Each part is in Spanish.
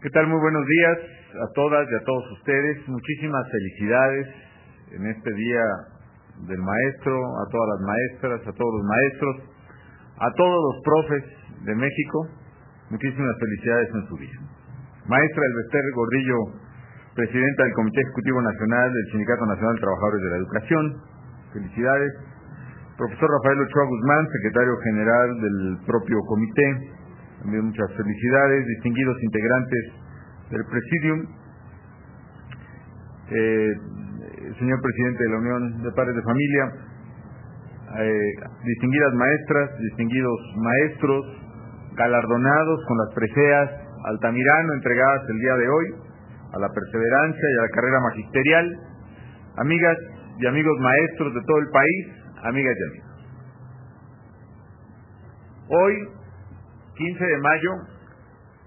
¿Qué tal? Muy buenos días a todas y a todos ustedes. Muchísimas felicidades en este Día del Maestro, a todas las maestras, a todos los maestros, a todos los profes de México. Muchísimas felicidades en su día. Maestra Elbester Gordillo, presidenta del Comité Ejecutivo Nacional del Sindicato Nacional de Trabajadores de la Educación. Felicidades. Profesor Rafael Ochoa Guzmán, secretario general del propio comité. También muchas felicidades. Distinguidos integrantes del Presidium, señor presidente de la Unión de Padres de Familia, distinguidas maestras, distinguidos maestros, galardonados con las preseas Altamirano entregadas el día de hoy a la perseverancia y a la carrera magisterial, amigas y amigos maestros de todo el país, amigas y amigos. Hoy, 15 de mayo,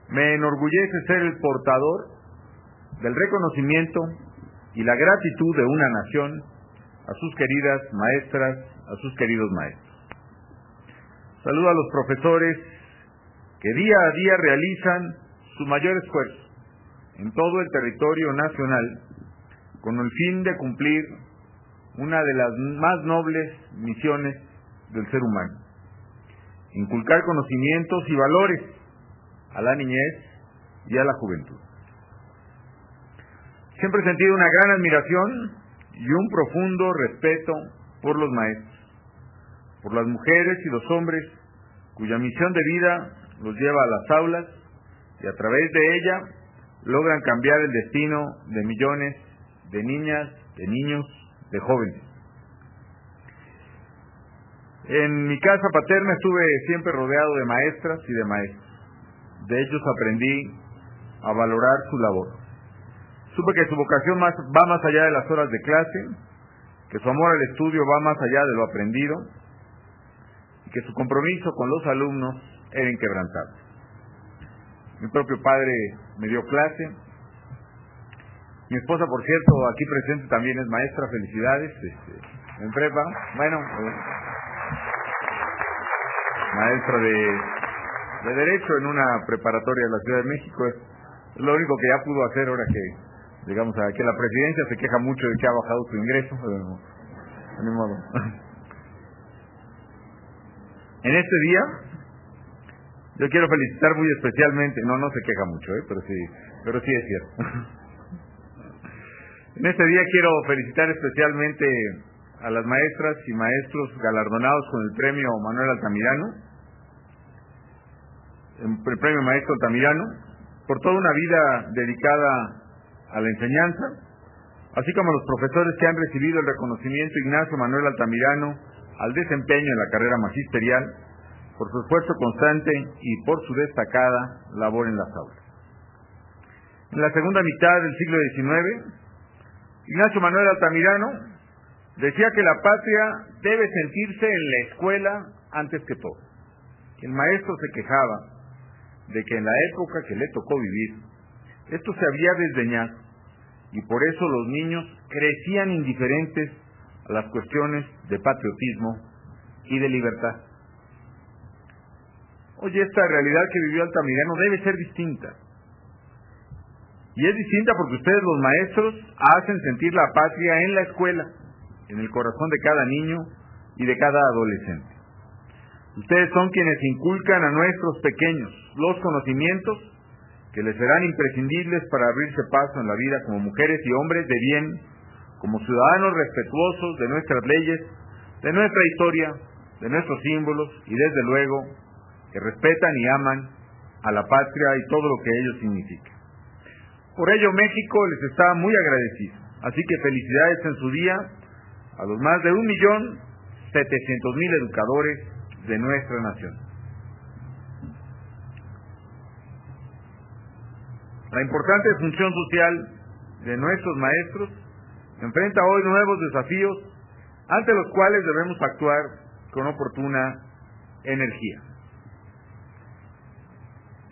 me enorgullece ser el portador del reconocimiento y la gratitud de una nación a sus queridas maestras, a sus queridos maestros. Saludo a los profesores que día a día realizan su mayor esfuerzo en todo el territorio nacional con el fin de cumplir una de las más nobles misiones del ser humano: inculcar conocimientos y valores a la niñez y a la juventud. Siempre he sentido una gran admiración y un profundo respeto por los maestros, por las mujeres y los hombres cuya misión de vida los lleva a las aulas y a través de ella logran cambiar el destino de millones de niñas, de niños, de jóvenes. En mi casa paterna estuve siempre rodeado de maestras y de maestros. De ellos aprendí a valorar su labor. Supe que su vocación va más allá de las horas de clase, que su amor al estudio va más allá de lo aprendido y que su compromiso con los alumnos era inquebrantable. Mi propio padre me dio clase. Mi esposa, por cierto, aquí presente, también es maestra. Felicidades, en prepa. Bueno, maestra de Derecho en una preparatoria de la Ciudad de México. Es lo único que ya pudo hacer ahora que, digamos, que la presidencia se queja mucho de que ha bajado su ingreso. De mi modo. En este día, yo quiero felicitar muy especialmente, no se queja mucho, pero sí es cierto. En este día quiero felicitar especialmente a las maestras y maestros galardonados con el premio Manuel Altamirano, el premio Maestro Altamirano, por toda una vida dedicada a la enseñanza, así como a los profesores que han recibido el reconocimiento Ignacio Manuel Altamirano al desempeño en la carrera magisterial, por su esfuerzo constante y por su destacada labor en las aulas. En la segunda mitad del siglo XIX, Ignacio Manuel Altamirano decía que la patria debe sentirse en la escuela antes que todo. El maestro se quejaba de que en la época que le tocó vivir, esto se había desdeñado y por eso los niños crecían indiferentes a las cuestiones de patriotismo y de libertad. Hoy esta realidad que vivió Altamirano debe ser distinta. Y es distinta porque ustedes, los maestros, hacen sentir la patria en la escuela, en el corazón de cada niño y de cada adolescente. Ustedes son quienes inculcan a nuestros pequeños los conocimientos que les serán imprescindibles para abrirse paso en la vida como mujeres y hombres de bien, como ciudadanos respetuosos de nuestras leyes, de nuestra historia, de nuestros símbolos y desde luego que respetan y aman a la patria y todo lo que ello significa. Por ello México les está muy agradecido, así que felicidades en su día a los más de 1.700.000 educadores de nuestra nación. La importante función social de nuestros maestros enfrenta hoy nuevos desafíos ante los cuales debemos actuar con oportuna energía.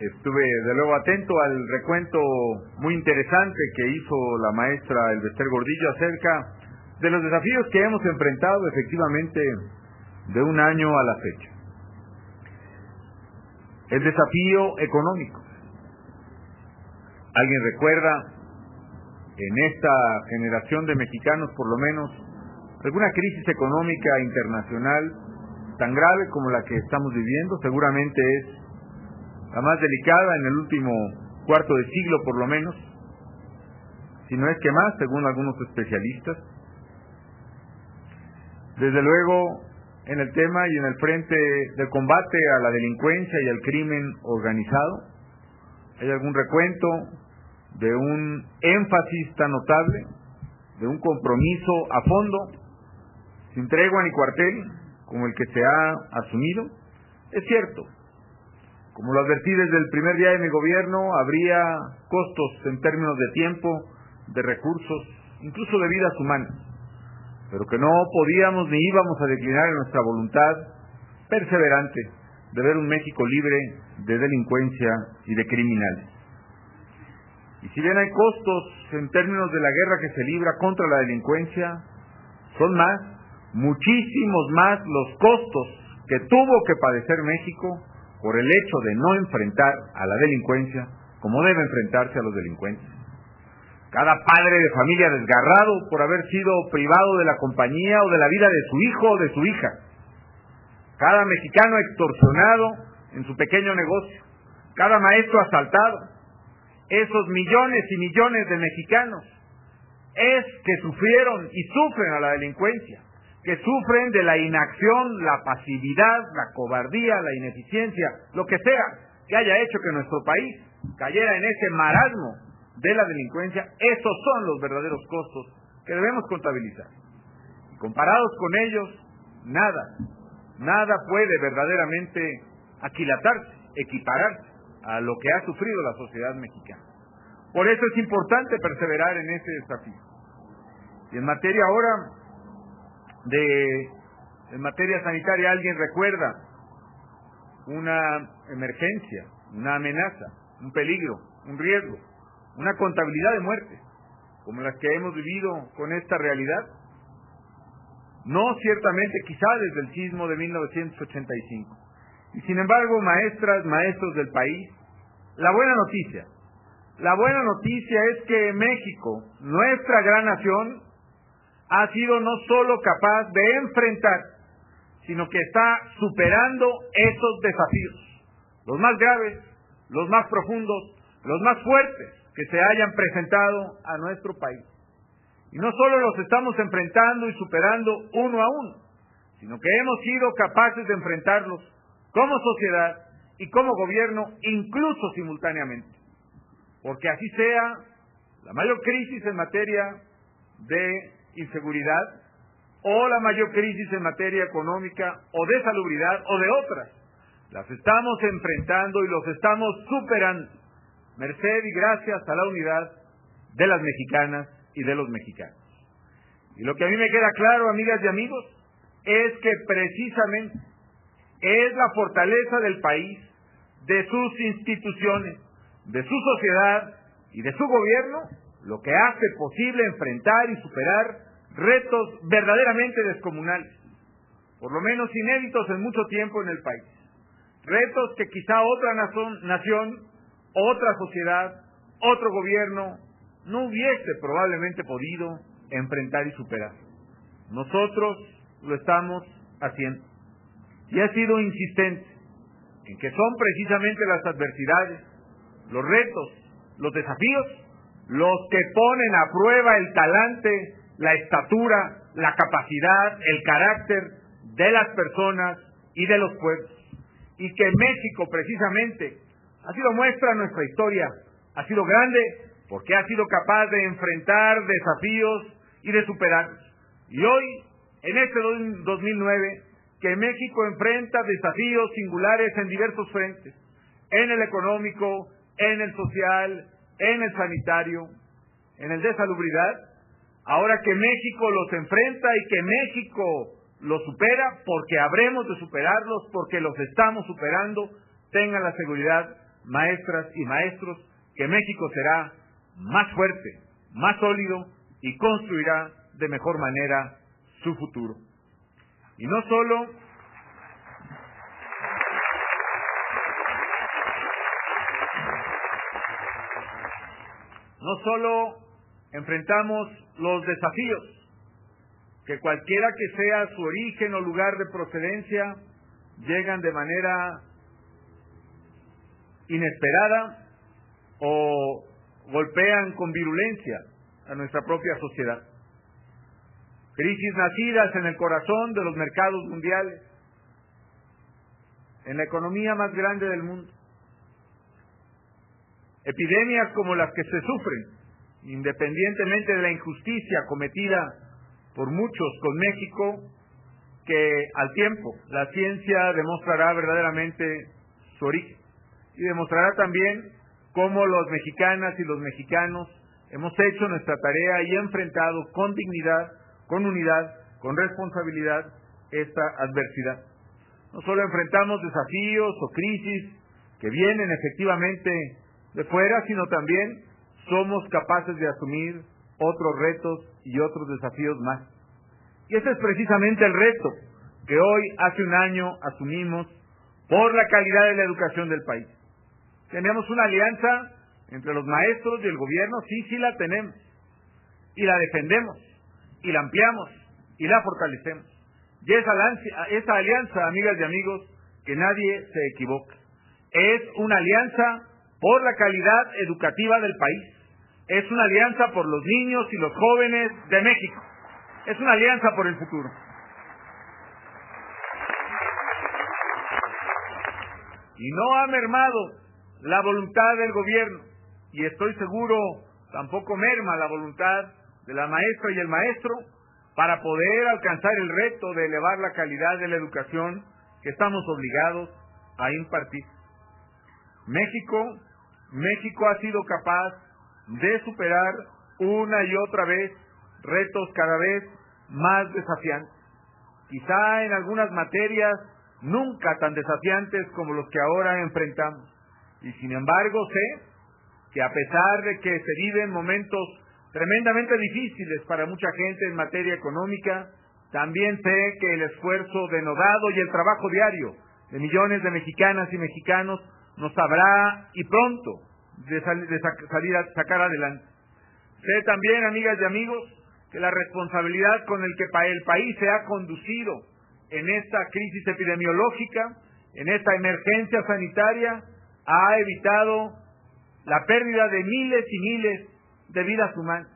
Estuve de luego atento al recuento muy interesante que hizo la maestra Elbester Gordillo acerca de los desafíos que hemos enfrentado efectivamente de un año a la fecha. El desafío económico, ¿Alguien recuerda en esta generación de mexicanos, por lo menos, alguna crisis económica internacional tan grave como la que estamos viviendo? Seguramente es la más delicada en el último cuarto de siglo, por lo menos, si no es que más, según algunos especialistas. Desde luego, en el tema y en el frente del combate a la delincuencia y al crimen organizado, ¿hay algún recuento de un énfasis tan notable, de un compromiso a fondo, sin tregua ni cuartel, como el que se ha asumido? Es cierto, como lo advertí desde el primer día de mi gobierno, habría costos en términos de tiempo, de recursos, incluso de vidas humanas, pero que no podíamos ni íbamos a declinar en nuestra voluntad perseverante de ver un México libre de delincuencia y de criminales. Y si bien hay costos en términos de la guerra que se libra contra la delincuencia, son más, muchísimos más los costos que tuvo que padecer México por el hecho de no enfrentar a la delincuencia como debe enfrentarse a los delincuentes. Cada padre de familia desgarrado por haber sido privado de la compañía o de la vida de su hijo o de su hija. Cada mexicano extorsionado en su pequeño negocio. Cada maestro asaltado. Esos millones y millones de mexicanos es que sufrieron y sufren a la delincuencia, que sufren de la inacción, la pasividad, la cobardía, la ineficiencia, lo que sea que haya hecho que nuestro país cayera en ese marasmo de la delincuencia. Esos son los verdaderos costos que debemos contabilizar. Y comparados con ellos, nada puede verdaderamente aquilatarse, equipararse a lo que ha sufrido la sociedad mexicana. Por eso es importante perseverar en ese desafío. Y en materia ahora en materia sanitaria, ¿alguien recuerda una emergencia, una amenaza, un peligro, un riesgo, una contabilidad de muertes como las que hemos vivido con esta realidad? No, ciertamente, quizá desde el sismo de 1985. Y sin embargo, maestras, maestros del país, la buena noticia es que México, nuestra gran nación, ha sido no solo capaz de enfrentar, sino que está superando esos desafíos, los más graves, los más profundos, los más fuertes que se hayan presentado a nuestro país. Y no solo los estamos enfrentando y superando uno a uno, sino que hemos sido capaces de enfrentarlos como sociedad y como gobierno, incluso simultáneamente. Porque así sea, la mayor crisis en materia de inseguridad, o la mayor crisis en materia económica, o de salubridad, o de otras, las estamos enfrentando y los estamos superando, merced y gracias a la unidad de las mexicanas y de los mexicanos. Y lo que a mí me queda claro, amigas y amigos, es que precisamente es la fortaleza del país, de sus instituciones, de su sociedad y de su gobierno, lo que hace posible enfrentar y superar retos verdaderamente descomunales, por lo menos inéditos en mucho tiempo en el país. Retos que quizá otra nación, otra sociedad, otro gobierno no hubiese probablemente podido enfrentar y superar. Nosotros lo estamos haciendo. Y ha sido insistente en que son precisamente las adversidades, los retos, los desafíos, los que ponen a prueba el talante, la estatura, la capacidad, el carácter de las personas y de los pueblos. Y que México precisamente ha sido muestra de nuestra historia, ha sido grande porque ha sido capaz de enfrentar desafíos y de superarlos. Y hoy, en este 2009, que México enfrenta desafíos singulares en diversos frentes, en el económico, en el social, en el sanitario, en el de salubridad, ahora que México los enfrenta y que México los supera, porque habremos de superarlos, porque los estamos superando, tengan la seguridad, maestras y maestros, que México será más fuerte, más sólido y construirá de mejor manera su futuro. Y no solo solo enfrentamos los desafíos, que cualquiera que sea su origen o lugar de procedencia, llegan de manera inesperada o golpean con virulencia a nuestra propia sociedad. Crisis nacidas en el corazón de los mercados mundiales, en la economía más grande del mundo. Epidemias como las que se sufren, independientemente de la injusticia cometida por muchos con México, que al tiempo la ciencia demostrará verdaderamente su origen y demostrará también cómo los mexicanas y los mexicanos hemos hecho nuestra tarea y enfrentado con dignidad, con unidad, con responsabilidad esta adversidad. No solo enfrentamos desafíos o crisis que vienen efectivamente de fuera, sino también somos capaces de asumir otros retos y otros desafíos más. Y ese es precisamente el reto que hoy, hace un año, asumimos por la calidad de la educación del país. Tenemos una alianza entre los maestros y el gobierno, sí la tenemos, y la defendemos, y la ampliamos, y la fortalecemos. Y esa alianza, amigas y amigos, que nadie se equivoque, es una alianza por la calidad educativa del país. Es una alianza por los niños y los jóvenes de México. Es una alianza por el futuro. Y no ha mermado la voluntad del gobierno, y estoy seguro tampoco merma la voluntad de la maestra y el maestro para poder alcanzar el reto de elevar la calidad de la educación que estamos obligados a impartir. México ha sido capaz de superar una y otra vez retos cada vez más desafiantes. Quizá en algunas materias nunca tan desafiantes como los que ahora enfrentamos. Y sin embargo sé que a pesar de que se viven momentos tremendamente difíciles para mucha gente en materia económica, también sé que el esfuerzo denodado y el trabajo diario de millones de mexicanas y mexicanos nos habrá y pronto de sacar adelante. Sé también, amigas y amigos, que la responsabilidad con el que el país se ha conducido en esta crisis epidemiológica, en esta emergencia sanitaria, ha evitado la pérdida de miles y miles de vidas humanas,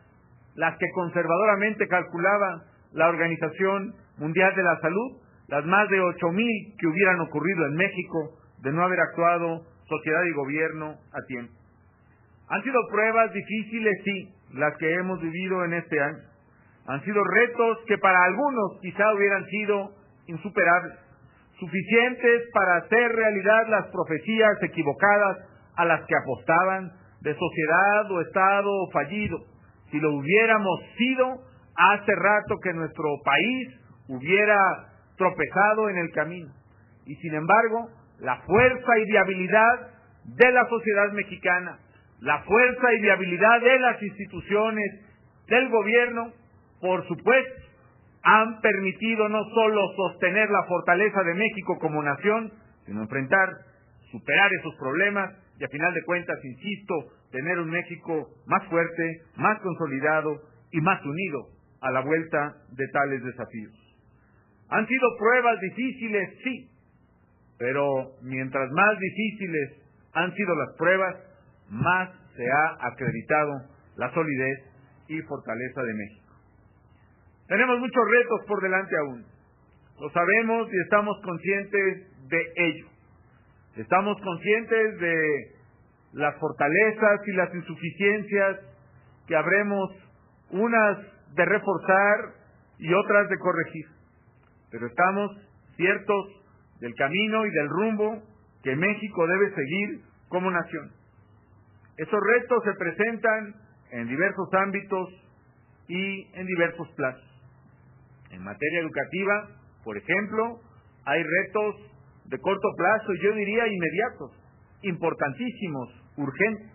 las que conservadoramente calculaba la Organización Mundial de la Salud, las más de 8,000 que hubieran ocurrido en México de no haber actuado sociedad y gobierno a tiempo. Han sido pruebas difíciles, sí, las que hemos vivido en este año. Han sido retos que para algunos quizá hubieran sido insuperables, suficientes para hacer realidad las profecías equivocadas a las que apostaban de sociedad o Estado fallido. Si lo hubiéramos sido, hace rato que nuestro país hubiera tropezado en el camino. Y sin embargo, la fuerza y viabilidad de la sociedad mexicana, la fuerza y viabilidad de las instituciones, del gobierno, por supuesto, han permitido no solo sostener la fortaleza de México como nación, sino enfrentar, superar esos problemas y a final de cuentas, insisto, tener un México más fuerte, más consolidado y más unido a la vuelta de tales desafíos. Han sido pruebas difíciles, sí, pero mientras más difíciles han sido las pruebas, más se ha acreditado la solidez y fortaleza de México. Tenemos muchos retos por delante aún. Lo sabemos y estamos conscientes de ello. Estamos conscientes de las fortalezas y las insuficiencias que habremos unas de reforzar y otras de corregir. Pero estamos ciertos del camino y del rumbo que México debe seguir como nación. Esos retos se presentan en diversos ámbitos y en diversos plazos. En materia educativa, por ejemplo, hay retos de corto plazo y yo diría inmediatos, importantísimos, urgentes.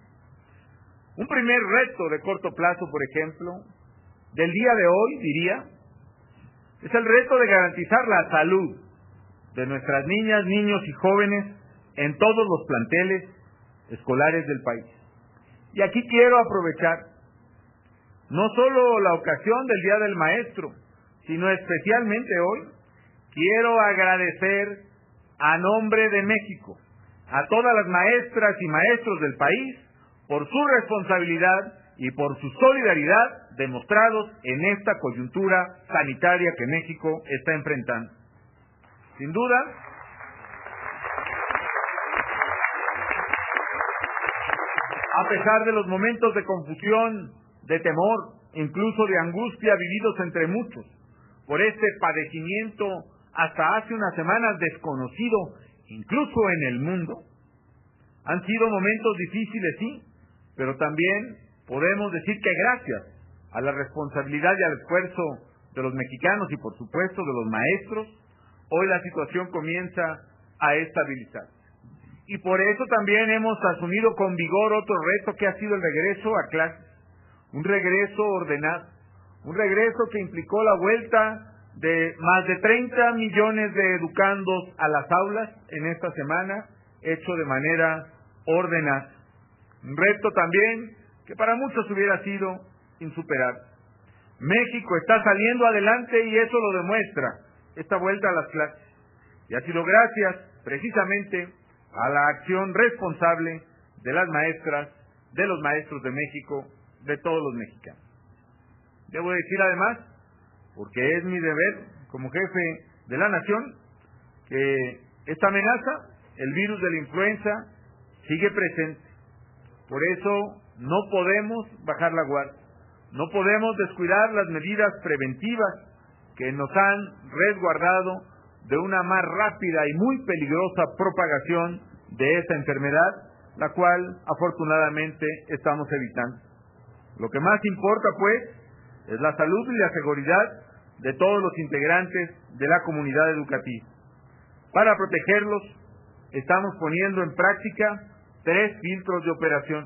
Un primer reto de corto plazo, por ejemplo, del día de hoy, diría, es el reto de garantizar la salud de nuestras niñas, niños y jóvenes en todos los planteles escolares del país. Y aquí quiero aprovechar no solo la ocasión del Día del Maestro, sino especialmente hoy, quiero agradecer a nombre de México a todas las maestras y maestros del país por su responsabilidad y por su solidaridad demostrados en esta coyuntura sanitaria que México está enfrentando. Sin duda, a pesar de los momentos de confusión, de temor, incluso de angustia vividos entre muchos, por este padecimiento hasta hace unas semanas desconocido, incluso en el mundo, han sido momentos difíciles, sí, pero también podemos decir que gracias a la responsabilidad y al esfuerzo de los mexicanos y por supuesto de los maestros, hoy la situación comienza a estabilizarse. Y por eso también hemos asumido con vigor otro reto que ha sido el regreso a clases, un regreso ordenado, un regreso que implicó la vuelta de más de 30 millones de educandos a las aulas en esta semana, hecho de manera ordenada. Un reto también que para muchos hubiera sido insuperable. México está saliendo adelante y eso lo demuestra esta vuelta a las clases. Y ha sido gracias precisamente a la acción responsable de las maestras, de los maestros de México, de todos los mexicanos. Debo decir además, porque es mi deber como jefe de la nación, que esta amenaza, el virus de la influenza, sigue presente. Por eso no podemos bajar la guardia, no podemos descuidar las medidas preventivas que nos han resguardado de una más rápida y muy peligrosa propagación de esta enfermedad, la cual afortunadamente estamos evitando. Lo que más importa, pues, es la salud y la seguridad de todos los integrantes de la comunidad educativa. Para protegerlos, estamos poniendo en práctica 3 filtros de operación.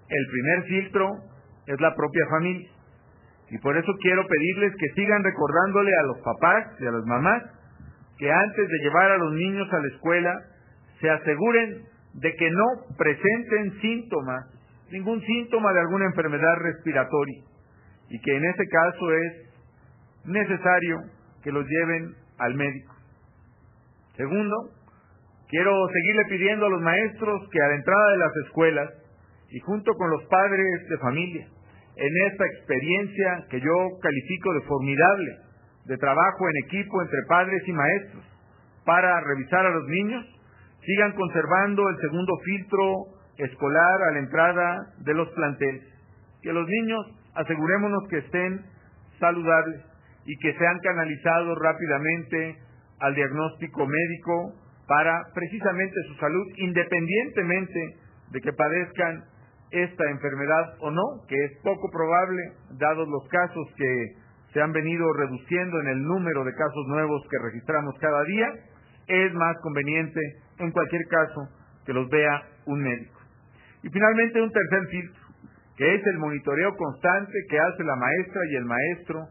El primer filtro es la propia familia. Y por eso quiero pedirles que sigan recordándole a los papás y a las mamás que antes de llevar a los niños a la escuela se aseguren de que no presenten síntomas, ningún síntoma de alguna enfermedad respiratoria, y que en este caso es necesario que los lleven al médico. Segundo, quiero seguirle pidiendo a los maestros que a la entrada de las escuelas y junto con los padres de familia, en esta experiencia que yo califico de formidable, de trabajo en equipo entre padres y maestros, para revisar a los niños, sigan conservando el segundo filtro escolar a la entrada de los planteles. Que los niños asegurémonos que estén saludables y que sean canalizados rápidamente al diagnóstico médico para precisamente su salud, independientemente de que padezcan esta enfermedad o no, que es poco probable, dados los casos que se han venido reduciendo en el número de casos nuevos que registramos cada día. Es más conveniente, en cualquier caso, que los vea un médico. Y finalmente un tercer filtro, que es el monitoreo constante que hace la maestra y el maestro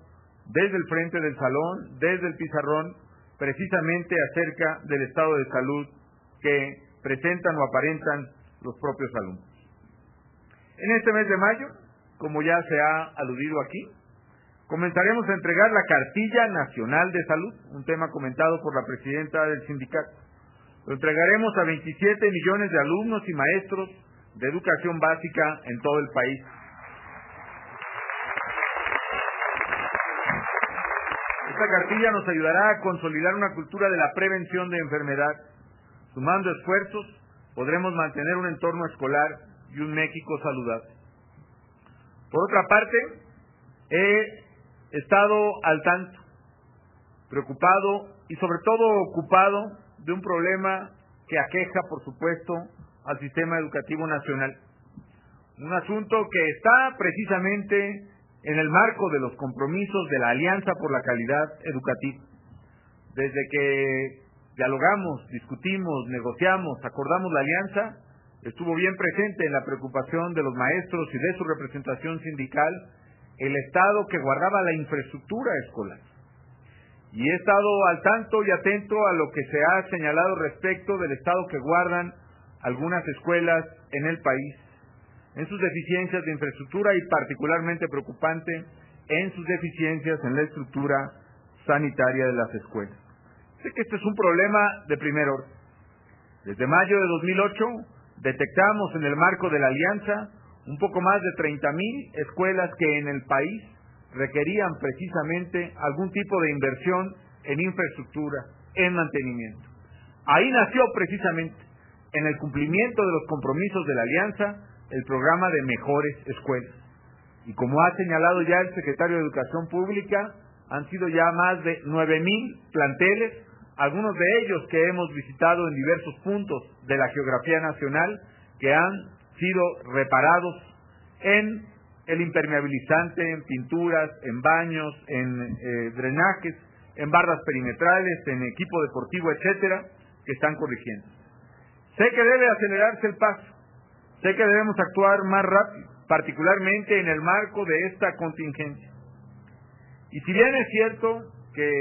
desde el frente del salón, desde el pizarrón, precisamente acerca del estado de salud que presentan o aparentan los propios alumnos. En este mes de mayo, como ya se ha aludido aquí, comenzaremos a entregar la Cartilla Nacional de Salud, un tema comentado por la presidenta del sindicato. Lo entregaremos a 27 millones de alumnos y maestros de educación básica en todo el país. Esta cartilla nos ayudará a consolidar una cultura de la prevención de enfermedad. Sumando esfuerzos, podremos mantener un entorno escolar y un México saludable. Por otra parte, he estado al tanto, preocupado y sobre todo ocupado de un problema que aqueja, por supuesto, al sistema educativo nacional. Un asunto que está precisamente en el marco de los compromisos de la Alianza por la Calidad Educativa. Desde que dialogamos, discutimos, negociamos, acordamos la alianza, estuvo bien presente en la preocupación de los maestros y de su representación sindical el estado que guardaba la infraestructura escolar. Y he estado al tanto y atento a lo que se ha señalado respecto del estado que guardan algunas escuelas en el país, en sus deficiencias de infraestructura y particularmente preocupante en sus deficiencias en la estructura sanitaria de las escuelas. Sé que este es un problema de primer orden. Desde mayo de 2008 detectamos en el marco de la alianza un poco más de 30,000 escuelas que en el país requerían precisamente algún tipo de inversión en infraestructura, en mantenimiento. Ahí nació precisamente, en el cumplimiento de los compromisos de la alianza, el programa de Mejores Escuelas. Y como ha señalado ya el secretario de Educación Pública, han sido ya más de 9,000 planteles, algunos de ellos que hemos visitado en diversos puntos de la geografía nacional, que han sido reparados en el impermeabilizante, en pinturas, en baños, en drenajes, en barras perimetrales, en equipo deportivo, etcétera, que están corrigiendo. Sé que debe acelerarse el paso, sé que debemos actuar más rápido, particularmente en el marco de esta contingencia. Y si bien es cierto que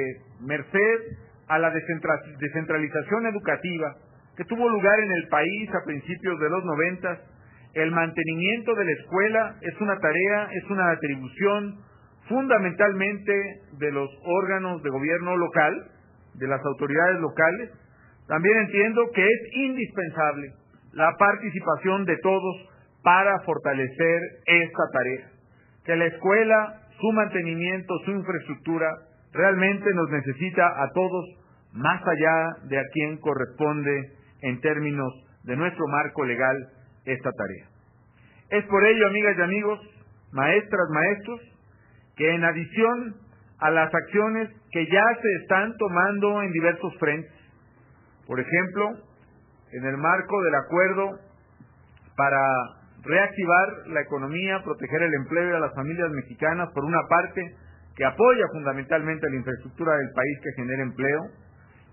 merced a la descentralización educativa que tuvo lugar en el país a principios de los 90, el mantenimiento de la escuela es una tarea, es una atribución fundamentalmente de los órganos de gobierno local, de las autoridades locales. También entiendo que es indispensable la participación de todos para fortalecer esta tarea. Que la escuela, su mantenimiento, su infraestructura, realmente nos necesita a todos, más allá de a quien corresponde en términos de nuestro marco legal esta tarea. Es por ello, amigas y amigos, maestras, maestros, que en adición a las acciones que ya se están tomando en diversos frentes, por ejemplo, en el marco del acuerdo para reactivar la economía, proteger el empleo de las familias mexicanas, por una parte, que apoya fundamentalmente la infraestructura del país que genera empleo,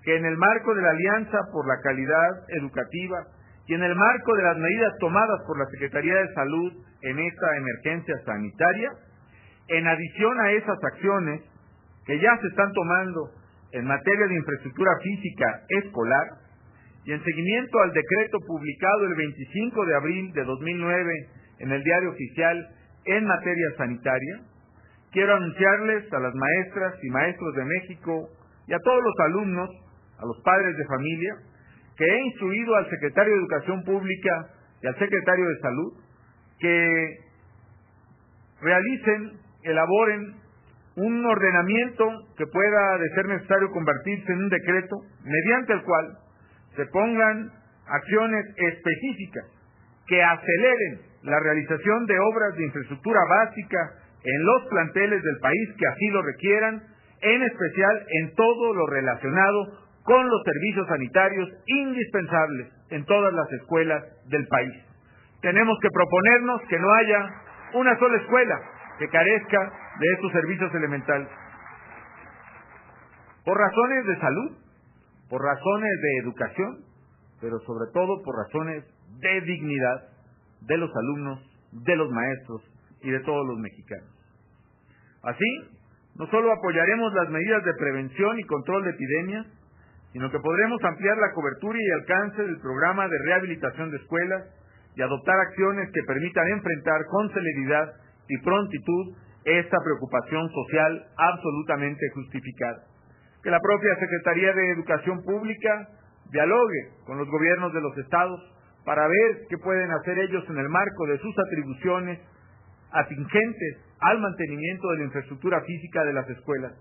que en el marco de la Alianza por la Calidad Educativa y en el marco de las medidas tomadas por la Secretaría de Salud en esta emergencia sanitaria, en adición a esas acciones que ya se están tomando en materia de infraestructura física escolar y en seguimiento al decreto publicado el 25 de abril de 2009 en el Diario Oficial en materia sanitaria, quiero anunciarles a las maestras y maestros de México y a todos los alumnos, a los padres de familia, que he instruido al secretario de Educación Pública y al secretario de Salud que realicen, elaboren un ordenamiento que pueda, de ser necesario, convertirse en un decreto, mediante el cual se pongan acciones específicas que aceleren la realización de obras de infraestructura básica en los planteles del país que así lo requieran, en especial en todo lo relacionado con los servicios sanitarios indispensables en todas las escuelas del país. Tenemos que proponernos que no haya una sola escuela que carezca de estos servicios elementales. Por razones de salud, por razones de educación, pero sobre todo por razones de dignidad de los alumnos, de los maestros y de todos los mexicanos. Así, no solo apoyaremos las medidas de prevención y control de epidemias, sino que podremos ampliar la cobertura y alcance del programa de rehabilitación de escuelas y adoptar acciones que permitan enfrentar con celeridad y prontitud esta preocupación social absolutamente justificada. Que la propia Secretaría de Educación Pública dialogue con los gobiernos de los estados para ver qué pueden hacer ellos en el marco de sus atribuciones atingentes al mantenimiento de la infraestructura física de las escuelas,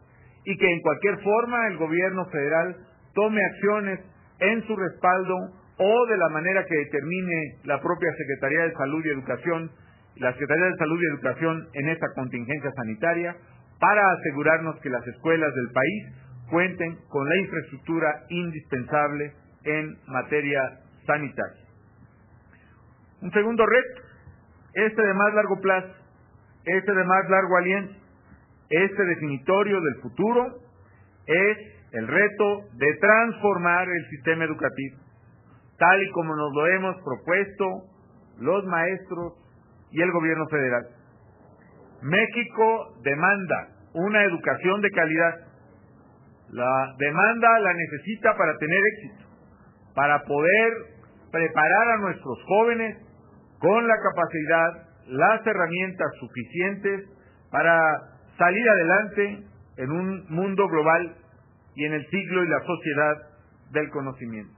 y que en cualquier forma el gobierno federal tome acciones en su respaldo o de la manera que determine la propia Secretaría de Salud y Educación, la Secretaría de Salud y Educación en esta contingencia sanitaria, para asegurarnos que las escuelas del país cuenten con la infraestructura indispensable en materia sanitaria. Un segundo reto, este de más largo plazo, este de más largo aliento, este definitorio del futuro, es el reto de transformar el sistema educativo, tal y como nos lo hemos propuesto los maestros y el gobierno federal. México demanda una educación de calidad. La demanda la necesita para tener éxito, para poder preparar a nuestros jóvenes con la capacidad, las herramientas suficientes para salir adelante en un mundo global y en el siglo y la sociedad del conocimiento.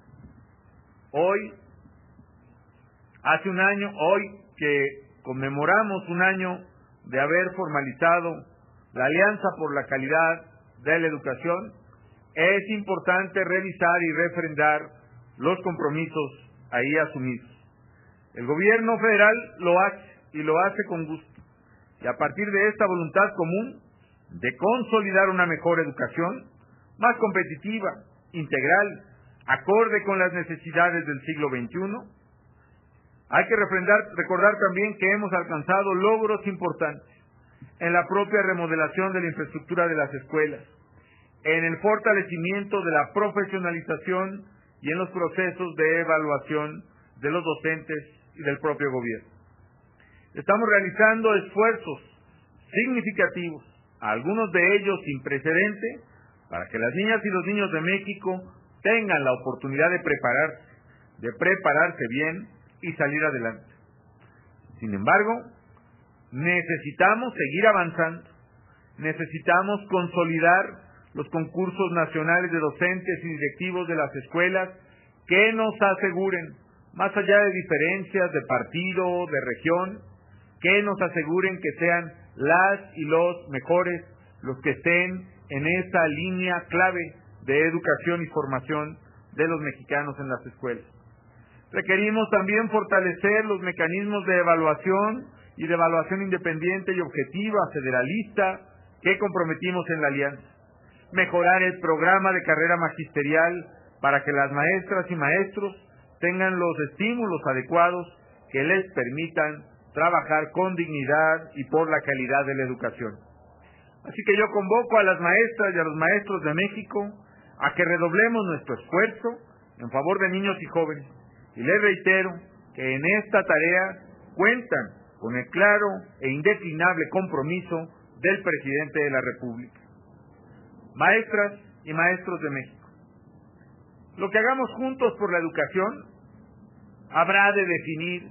Hace un año, hoy que conmemoramos un año de haber formalizado la Alianza por la Calidad de la Educación, es importante revisar y refrendar los compromisos ahí asumidos. El gobierno federal lo hace y lo hace con gusto. Y a partir de esta voluntad común de consolidar una mejor educación, más competitiva, integral, acorde con las necesidades del siglo XXI, hay que recordar también que hemos alcanzado logros importantes en la propia remodelación de la infraestructura de las escuelas, en el fortalecimiento de la profesionalización y en los procesos de evaluación de los docentes y del propio gobierno. Estamos realizando esfuerzos significativos, algunos de ellos sin precedente, para que las niñas y los niños de México tengan la oportunidad de prepararse bien y salir adelante. Sin embargo, necesitamos seguir avanzando, necesitamos consolidar los concursos nacionales de docentes y directivos de las escuelas que nos aseguren, más allá de diferencias de partido, de región, que nos aseguren que sean las y los mejores los que estén en esa línea clave de educación y formación de los mexicanos en las escuelas. Requerimos también fortalecer los mecanismos de evaluación y de evaluación independiente y objetiva, federalista, que comprometimos en la alianza. Mejorar el programa de carrera magisterial para que las maestras y maestros tengan los estímulos adecuados que les permitan trabajar con dignidad y por la calidad de la educación. Así que yo convoco a las maestras y a los maestros de México a que redoblemos nuestro esfuerzo en favor de niños y jóvenes. Y les reitero que en esta tarea cuentan con el claro e indeclinable compromiso del presidente de la República. Maestras y maestros de México, lo que hagamos juntos por la educación habrá de definir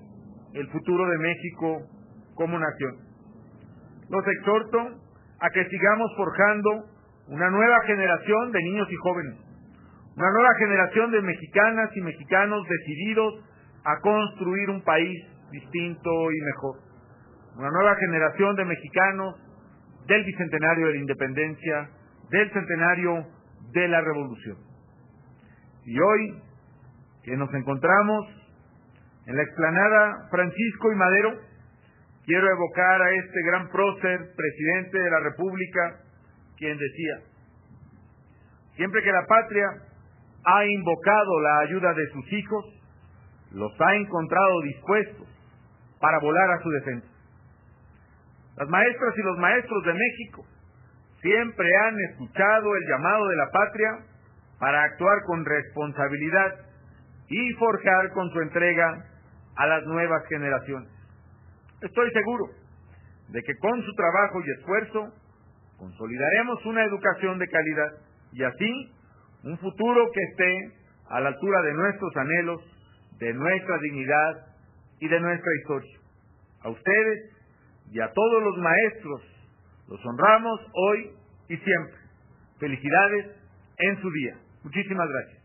el futuro de México como nación. Los exhorto a que sigamos forjando una nueva generación de niños y jóvenes, una nueva generación de mexicanas y mexicanos decididos a construir un país distinto y mejor. Una nueva generación de mexicanos del bicentenario de la independencia, del centenario de la revolución. Y hoy, que nos encontramos en la explanada Francisco y Madero, quiero evocar a este gran prócer, presidente de la República, quien decía: siempre que la patria ha invocado la ayuda de sus hijos, los ha encontrado dispuestos para volar a su defensa. Las maestras y los maestros de México siempre han escuchado el llamado de la patria para actuar con responsabilidad y forjar con su entrega a las nuevas generaciones. Estoy seguro de que con su trabajo y esfuerzo consolidaremos una educación de calidad y así un futuro que esté a la altura de nuestros anhelos, de nuestra dignidad y de nuestra historia. A ustedes y a todos los maestros los honramos hoy y siempre. Felicidades en su día. Muchísimas gracias.